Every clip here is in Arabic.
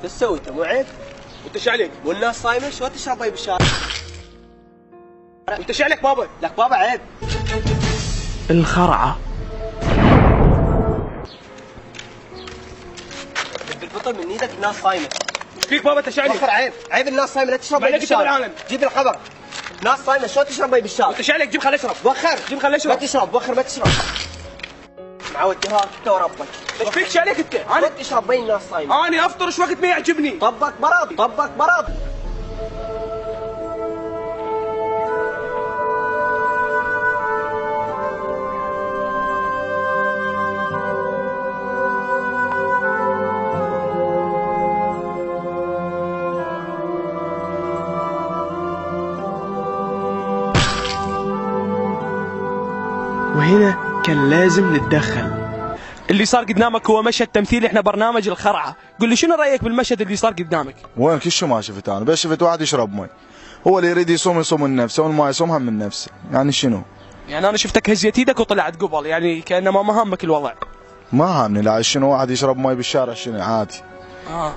ايش تسوي انت؟ مو عيب؟ وانت ايش عليك؟ والناس صايمه شو تشرب مي بالشارع؟ وانت ايش عليك بابا؟ لك بابا عيب. الخرعة. بالفطر من ايدك الناس صايمه. ايش فيك بابا انت ايش عليك؟ وخر عيب، عيب الناس صايمه لا تشرب مي مالك انت بالشارع. بالعالم؟ جيب الخبر. ناس صايمه شو تشرب مي بالشارع؟ وانت ايش عليك؟ جيب خليني اشرب. وخر جيب خليني ما اشرب. تشرب، وخر ما تشرب. معود دهاك انت وربك. ايش فيك؟ ايش عليك انت؟ ما تشرب مي الناس صايمه. انا افطر ايش وقت ما يعجبني. طبك براضي، طبك براضي. وهنا كان لازم نتدخل. اللي صار قدامك هو مشهد تمثيلي، احنا برنامج الخرعة. قل لي شنو رأيك بالمشهد اللي صار قدامك؟ وين كل شيء ما شفت انا، بس شفت واحد يشرب مي. هو اللي يريد يصوم يصوم من نفسه، واللي ما يصوم هم من نفسه. يعني شنو؟ يعني انا شفتك هزيت ايدك وطلعت قبل، يعني كأنما ما همك الوضع. ما هامني. لا شنو واحد يشرب مي بالشارع شنو عادي.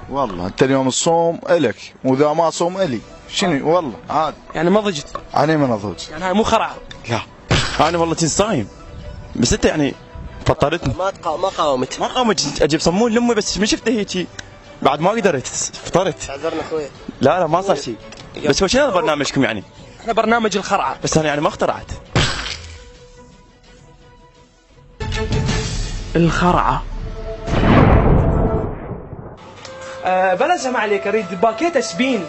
والله انت اليوم الصوم الك، واذا ما صوم الي. شنو والله عادي. يعني ما ضجت؟ علي ما نضوج. يعني هاي مو خرعة. لا انا والله كنت صايم، بس انت يعني فطرتني. ما قاومت. ما قامت اجيب صمون لامي، بس من شفته هيك بعد ما قدرت فطرت. اعذرنا اخوي. لا ما صار شيء. بس هو شنو برنامجكم يعني؟ احنا برنامج الخرعة. بس انا يعني ما اخترعت. الخرعة. بلا سمع عليك، اريد باكيت اسبين.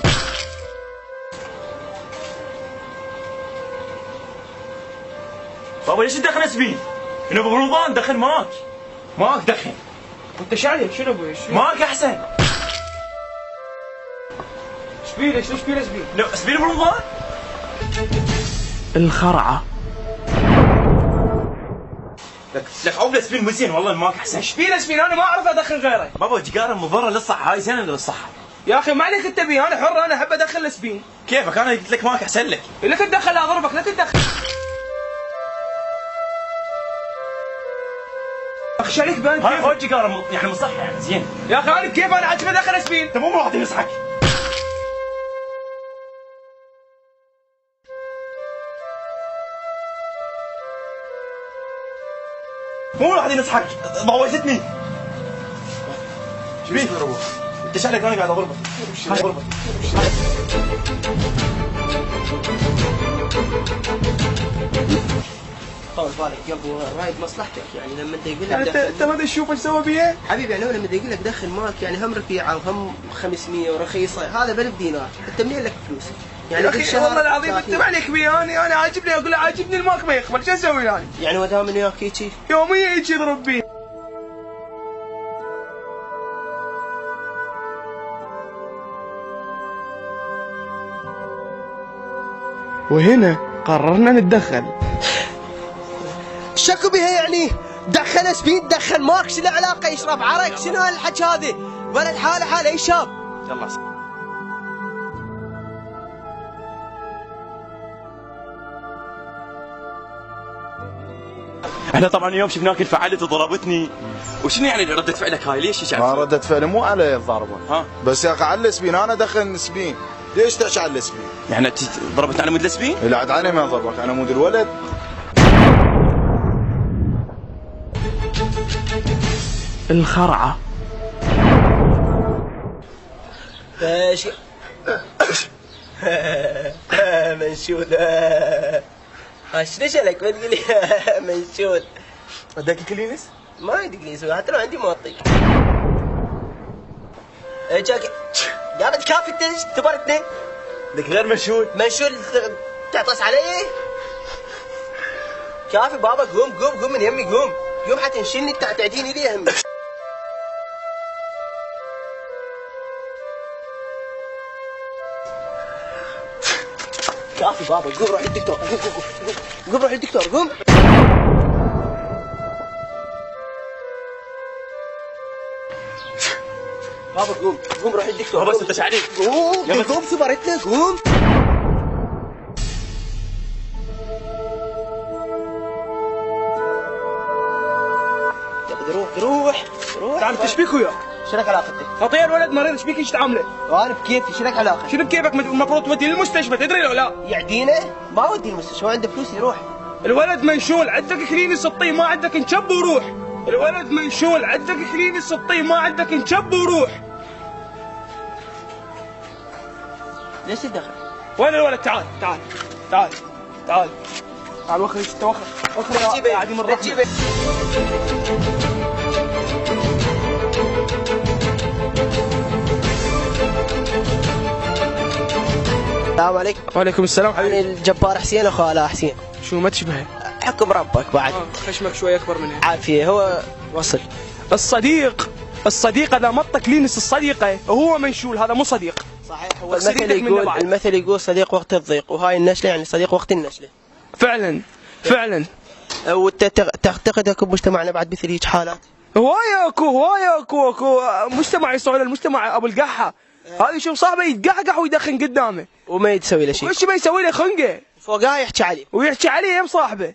بابا ليش تدخن اسبين؟ انه برمضان دخل ماك دخن. وانت ايش عليك؟ شنو ابوي؟ ماك احسن. ايش بيلك؟ ايش بيلك اسبين؟ لو اسبين برمضان. الخرعة. لك عوب اسبين مو زين والله، الماك احسن. ايش بيلك اسبين؟ انا ما اعرف ادخن غيره. بابا جيجاره مضره للصحه، هاي زينه للصحه. يا اخي ما عليك انت بي، انا حر، انا احب ادخل اسبين. كيفك؟ انا قلت لك ماك احسن لك. لا تتدخل، لا اضربك، لا تتدخل. اخي ايش عليك بان؟ هاي خوي جيجاره يعني مصحه يعني زين. يا اخي انا كيف انا عاجبني ادخل اسبين؟ انت مو واحد ينصحك. مو واحد ينصحك، ضوجتني. ايش بيك؟ انت ايش عليك؟ انا قاعد اضربك. طول بالك يا ابو رايد مصلحتك، يعني لما انت يقول لك يعني انت ما تشوف ايش سوى بيه؟ حبيبي يعني هو لما يقول لك دخل ماك يعني هم رفيعه وهم 500 ورخيصه، هذا ب1000 دينار، انت منين لك فلوس؟ يعني يا اخي والله العظيم انت ما عليك بي، انا عاجبني، اقول له عاجبني الماك ما يقبل، شو اسوي يعني؟ يعني ودام انه ياك هيجي يوميا يجي يضرب بي. وهنا قررنا نتدخل. شكوا بها يعني دخل اسبين دخل ماك، شنو العلاقه؟ يشرب عرق، شنو هالحكي هذا؟ ولد حاله حال اي شاب. يلا احنا طبعا اليوم شفناك انفعلت وضربتني، وشنو يعني ردة فعلك هاي؟ ليش ايش ما ردة فعلي مو علي الضربه. ها بس يا اخي على السبين انا دخل سبين. ليش تحكي على السبين؟ يعني ضربتني على مود السبين؟ لا عاد علي ما ضربك على مود الولد. الخرعة. ايش منشود. شنو شلك ما تقول لي منشود؟ وداك كلينس؟ ما يدق لي يسوي حتى لو عندي موطي. جاك يا بنت كافي انت تبرتني. لك غير مشهود. منشود تعطس علي؟ كافي بابا، قوم من يمي، قوم حتى نشيلني تعديني لي همي. كافي بابا، قوم روح للدكتور، قوم روح للدكتور، قوم. بابا قوم روح للدكتور. بس انت ايش عليك؟ قوم سبرتنا، قوم. روح تعال ايش بيك وياه؟ شنك علاقتك؟ خطيه الولد مريض ايش بيك ايش تعامله؟ وانا بكيفي شنك علاقتك؟ شنو بكيفك المفروض توديه للمستشفى تدري لو لا؟ يعدينا؟ ما ودي المستشفى عنده فلوس يروح. الولد منشول عندك كلينس الطين ما عندك نشب وروح. الولد منشول عندك كلينس الطين ما عندك نشب وروح. ليش تدخل؟ وين الولد؟ تعال تعال تعال تعال تعال وخر انت وخر وخر يا عديم الرحمة. السلام عليكم. وعليكم السلام يعني حبيبي. الجبار حسين اخو علاء حسين. شو ما تشبهه؟ حكم ربك بعد. خشمك شوي اكبر منها. عافيه هو وصل. الصديق اذا مطك لينس الصديقه وهو منشول هذا مو صديق. صحيح هو اغسل المثل يدك من يقول بعد. المثل يقول صديق وقت الضيق وهاي النشله يعني صديق وقت النشله. فعلا فعلا. وانت تعتقد اكو بمجتمعنا بعد مثل هيك حالات؟ هوايه اكو مجتمع يصعد المجتمع ابو القحه. هذا شوف صاحبه يتقحقح ويدخن قدامه وما يتسوي له شيء. وش ما يسوي له خنقه فوقها يحكي عليه. ويحكي عليه يم صاحبه.